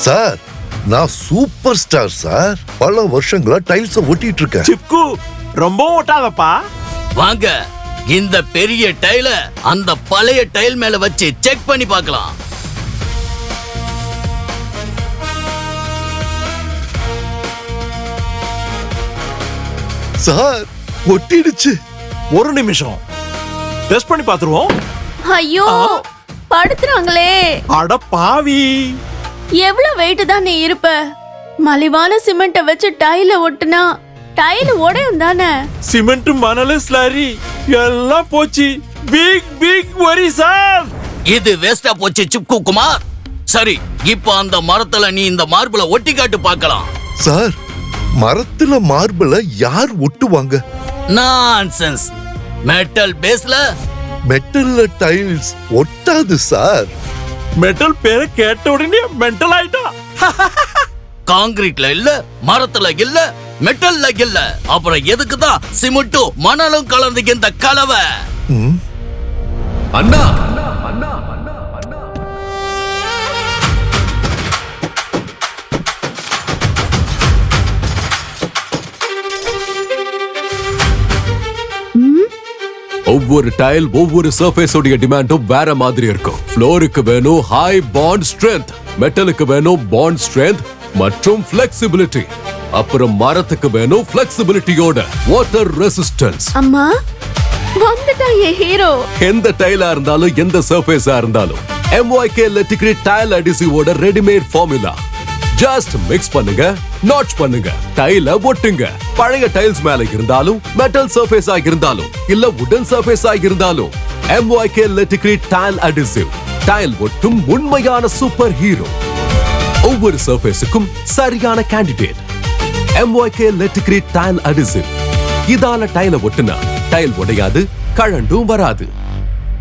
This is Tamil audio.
சார் நான் சூப்பர் ஸ்டார் சார். பல வருஷங்களா டைல்ஸ் ஒட்டிட்டு இருக்கேன். சிப்கு ரொம்ப ஓட்டாதப்பா. வாங்க இந்த பெரிய டைல அந்த பழைய டைல் மேல வச்சு செக் பண்ணி பார்க்கலாம். சார் ஒட்டிடுச்சு. ஒரு நிமிஷம் டெஸ்ட் பண்ணி பாத்துருவோம். ஐயோ படுத்துறாங்களே. அட பாவி, எவ்வளவு வெயிட் தான் நீ இருப்ப? மலிவான சிமெண்ட வச்சு டைல ஒட்டுனா டைல் உடையும் தானே. சிமெண்ட் மணல் ஸ்லாரி எல்லாம் போச்சு. பிக் பிக் வரி சார். இது வேஸ்டா போச்சு சிப்கு குமார். சரி இப்போ அந்த மரத்துல நீ இந்த மார்பிள ஒட்டி காட்டு பார்க்கலாம். சார் மரத்துல மார்பிள யார் ஒட்டுவாங்க? நான்சென்ஸ். மெட்டல் பேஸ்ல மெட்டல்ல டைல்ஸ் ஒட்டாது சார். மெட்டல் பேரை கேட்ட உடனே மென்டல் ஆயிட்டா. காங்கிரீட்ல இல்ல, மரத்துல இல்ல, மெட்டல்ல இல்ல, அப்புறம் எதுக்குதான் சிமெண்ட்டும் மணலும் கலந்து இந்த கலவை? அண்ணா ஒவ்வொரு டைல் ஒவ்வொரு சர்ஃபேஸ் உடைய டிமாண்டும் வேற மாதிரி இருக்கும். ஃப்ளோருக்கு வேணும் ஹை பாண்ட் ஸ்ட்ரென்த், மெட்டலுக்கு வேணும் பாண்ட் ஸ்ட்ரென்த் மற்றும் ஃபிளெக்சிபிலிட்டி, அப்புறம் மரத்துக்கு வேணும் ஃபிளெக்சிபிலிட்டியோட வாட்டர் ரெசிஸ்டன்ஸ். அம்மா வந்துட்டா என் ஹீரோ. எந்த டைலா இருந்தாலும் எந்த சர்ஃபேஸா இருந்தாலும் MYK Laticrete டைல் அடிசிவோட ரெடிமேட் ஃபார்முலா. ஜஸ்ட் மிக்ஸ் பண்ணுங்க, நாட்ச் பண்ணுங்க, டைல ஒட்டுங்க. பழைய டைல்ஸ் மேல இருந்தாலும், மெட்டல் சர்ஃபேஸா இருந்தாலும், இல்ல வுடன் சர்ஃபேஸா இருந்தாலும் MYK Laticrete tile adhesive tile ஒட்டும் உண்மையான சூப்பர் ஹீரோ. ஒவ்வொரு சர்ஃபேஸுக்கும் சரியான candidate MYK Laticrete tile adhesive. இதால டைல ஒட்டுனா டைல் உடையாது, கழண்டும் வராது.